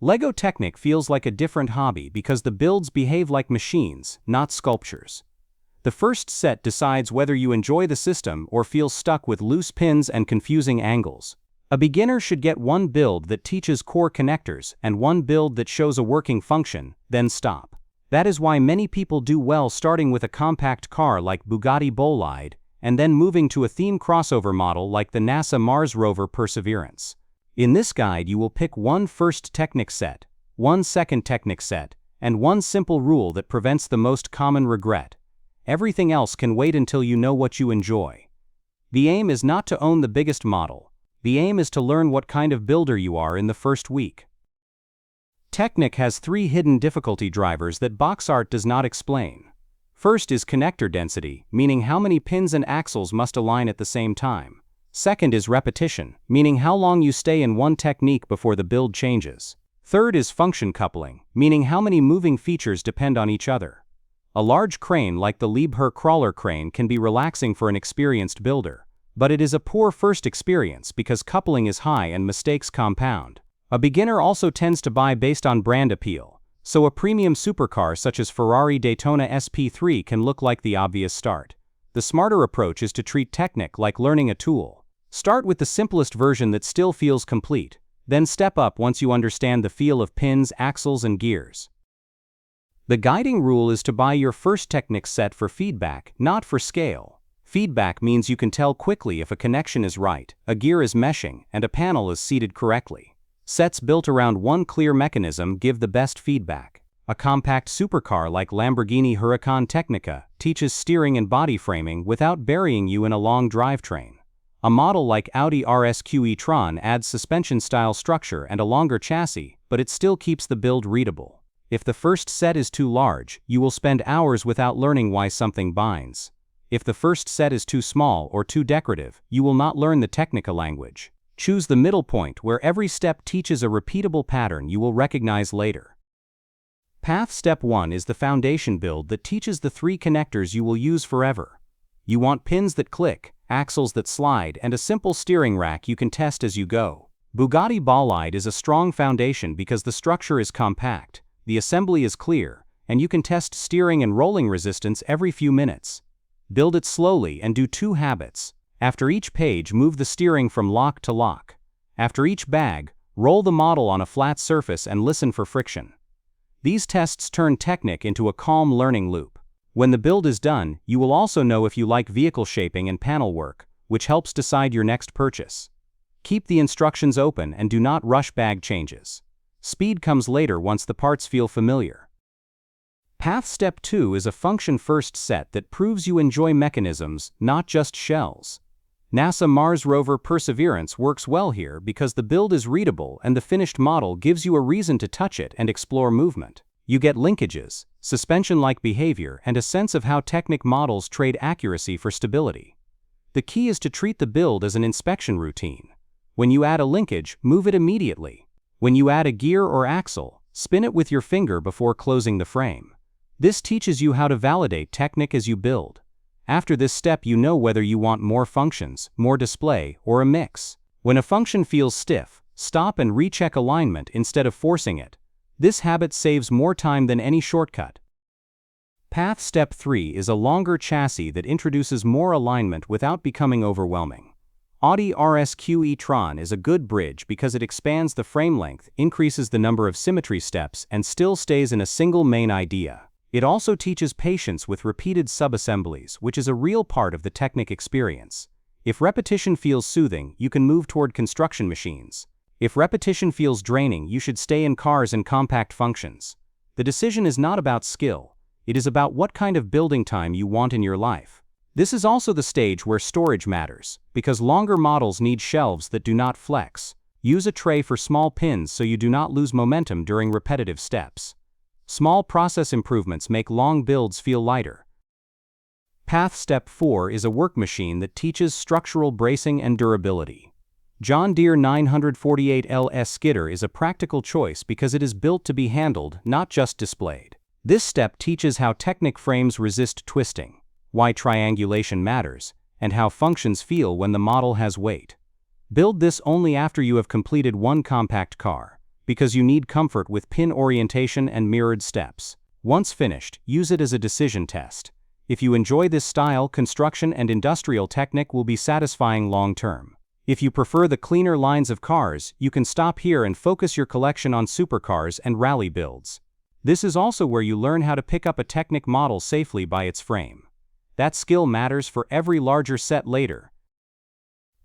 LEGO Technic feels like a different hobby because the builds behave like machines, not sculptures. The first set decides whether you enjoy the system or feel stuck with loose pins and confusing angles. A beginner should get one build that teaches core connectors and one build that shows a working function, then stop. That is why many people do well starting with a compact car like Bugatti Bolide and then moving to a theme crossover model like the NASA Mars rover Perseverance. In this guide you will pick one first Technic set, one second Technic set, and one simple rule that prevents the most common regret. Everything else can wait until you know what you enjoy. The aim is not to own the biggest model. The aim is to learn what kind of builder you are in the first week. Technic has 3 hidden difficulty drivers that box art does not explain. First is connector density, meaning how many pins and axles must align at the same time. Second is repetition, meaning how long you stay in one technique before the build changes. Third is function coupling, meaning how many moving features depend on each other. A large crane like the Liebherr crawler crane can be relaxing for an experienced builder, but it is a poor first experience because coupling is high and mistakes compound. A beginner also tends to buy based on brand appeal, so a premium supercar such as Ferrari Daytona SP3 can look like the obvious start. The smarter approach is to treat Technic like learning a tool. Start with the simplest version that still feels complete, then step up once you understand the feel of pins, axles, and gears. The guiding rule is to buy your first Technic set for feedback, not for scale. Feedback means you can tell quickly if a connection is right, a gear is meshing, and a panel is seated correctly. Sets built around one clear mechanism give the best feedback. A compact supercar like Lamborghini Huracan Technica teaches steering and body framing without burying you in a long drivetrain. A model like Audi RSQ e-tron adds suspension-style structure and a longer chassis, but it still keeps the build readable. If the first set is too large, you will spend hours without learning why something binds. If the first set is too small or too decorative, you will not learn the Technica language. Choose the middle point where every step teaches a repeatable pattern you will recognize later. Path Step 1 is the foundation build that teaches the 3 connectors you will use forever. You want pins that click, axles that slide, and a simple steering rack you can test as you go. Bugatti Bolide is a strong foundation because the structure is compact, the assembly is clear, and you can test steering and rolling resistance every few minutes. Build it slowly and do 2 habits. After each page, move the steering from lock to lock. After each bag, roll the model on a flat surface and listen for friction. These tests turn Technic into a calm learning loop. When the build is done, you will also know if you like vehicle shaping and panel work, which helps decide your next purchase. Keep the instructions open and do not rush bag changes. Speed comes later once the parts feel familiar. Path Step 2 is a function-first set that proves you enjoy mechanisms, not just shells. NASA Mars rover Perseverance works well here because the build is readable and the finished model gives you a reason to touch it and explore movement. You get linkages, suspension-like behavior, and a sense of how Technic models trade accuracy for stability. The key is to treat the build as an inspection routine. When you add a linkage, move it immediately. When you add a gear or axle, spin it with your finger before closing the frame. This teaches you how to validate Technic as you build. After this step, you know whether you want more functions, more display, or a mix. When a function feels stiff, stop and recheck alignment instead of forcing it. This habit saves more time than any shortcut. Path Step 3 is a longer chassis that introduces more alignment without becoming overwhelming. Audi RSQ e-tron is a good bridge because it expands the frame length, increases the number of symmetry steps, and still stays in a single main idea. It also teaches patience with repeated sub-assemblies, which is a real part of the Technic experience. If repetition feels soothing, you can move toward construction machines. If repetition feels draining, you should stay in cars and compact functions. The decision is not about skill. It is about what kind of building time you want in your life. This is also the stage where storage matters, because longer models need shelves that do not flex. Use a tray for small pins so you do not lose momentum during repetitive steps. Small process improvements make long builds feel lighter. Path Step 4 is a work machine that teaches structural bracing and durability. John Deere 948LS skidder is a practical choice because it is built to be handled, not just displayed. This step teaches how Technic frames resist twisting, why triangulation matters, and how functions feel when the model has weight. Build this only after you have completed one compact car, because you need comfort with pin orientation and mirrored steps. Once finished, use it as a decision test. If you enjoy this style, construction and industrial Technic will be satisfying long-term. If you prefer the cleaner lines of cars, you can stop here and focus your collection on supercars and rally builds. This is also where you learn how to pick up a Technic model safely by its frame. That skill matters for every larger set later.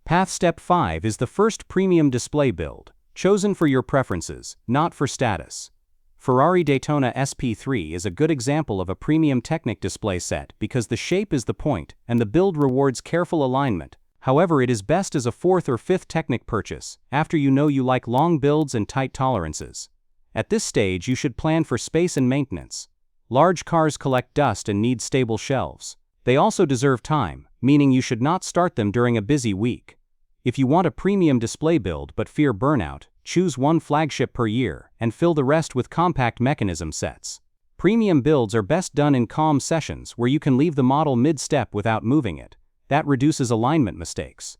Path Step 5 is the first premium display build, chosen for your preferences, not for status. Ferrari Daytona SP3 is a good example of a premium Technic display set because the shape is the point and the build rewards careful alignment. However, it is best as a fourth or fifth Technic purchase, after you know you like long builds and tight tolerances. At this stage, you should plan for space and maintenance. Large cars collect dust and need stable shelves. They also deserve time, meaning you should not start them during a busy week. If you want a premium display build but fear burnout, choose one flagship per year and fill the rest with compact mechanism sets. Premium builds are best done in calm sessions where you can leave the model mid-step without moving it. That reduces alignment mistakes.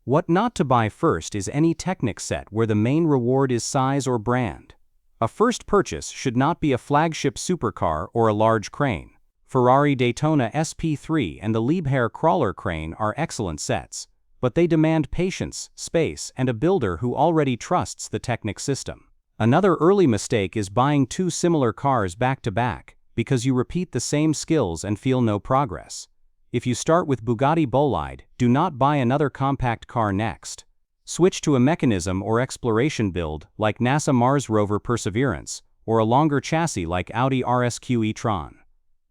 What not to buy first is any Technic set where the main reward is size or brand. A first purchase should not be a flagship supercar or a large crane. Ferrari Daytona SP3 and the Liebherr Crawler crane are excellent sets, but they demand patience, space, and a builder who already trusts the Technic system. Another early mistake is buying two similar cars back to back, because you repeat the same skills and feel no progress. If you start with Bugatti Bolide, do not buy another compact car next. Switch to a mechanism or exploration build like NASA Mars rover Perseverance, or a longer chassis like Audi RSQ e-tron.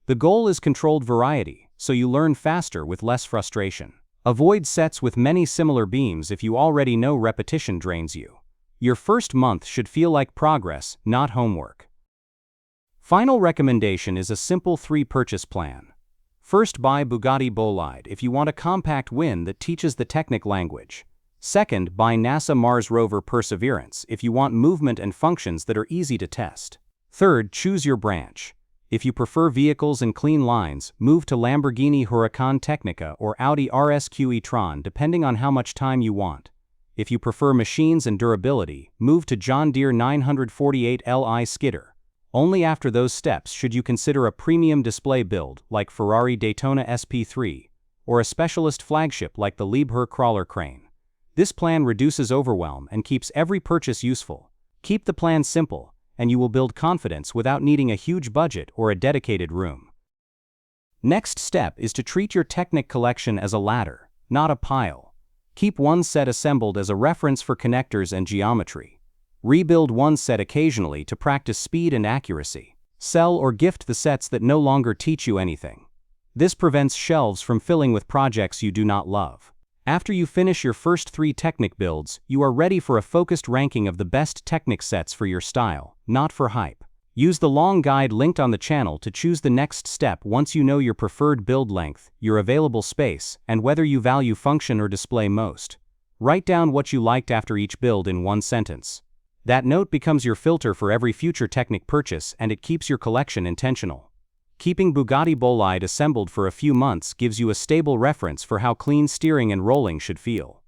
The goal is controlled variety, so you learn faster with less frustration. Avoid sets with many similar beams if you already know repetition drains you. Your first month should feel like progress, not homework. Final recommendation is a simple 3-purchase plan. First, buy Bugatti Bolide if you want a compact win that teaches the Technic language. Second, buy NASA Mars rover Perseverance if you want movement and functions that are easy to test. Third, choose your branch. If you prefer vehicles and clean lines, move to Lamborghini Huracan Technica or Audi RSQ e-tron depending on how much time you want. If you prefer machines and durability, move to John Deere 948 Li skidder. Only after those steps should you consider a premium display build like Ferrari Daytona SP3, or a specialist flagship like the Liebherr Crawler crane. This plan reduces overwhelm and keeps every purchase useful. Keep the plan simple, and you will build confidence without needing a huge budget or a dedicated room. Next step is to treat your Technic collection as a ladder, not a pile. Keep one set assembled as a reference for connectors and geometry. Rebuild one set occasionally to practice speed and accuracy. Sell or gift the sets that no longer teach you anything. This prevents shelves from filling with projects you do not love. After you finish your first 3 Technic builds, you are ready for a focused ranking of the best Technic sets for your style, not for hype. Use the long guide linked on the channel to choose the next step once you know your preferred build length, your available space, and whether you value function or display most. Write down what you liked after each build in one sentence. That note becomes your filter for every future Technic purchase and it keeps your collection intentional. Keeping Bugatti Bolide assembled for a few months gives you a stable reference for how clean steering and rolling should feel.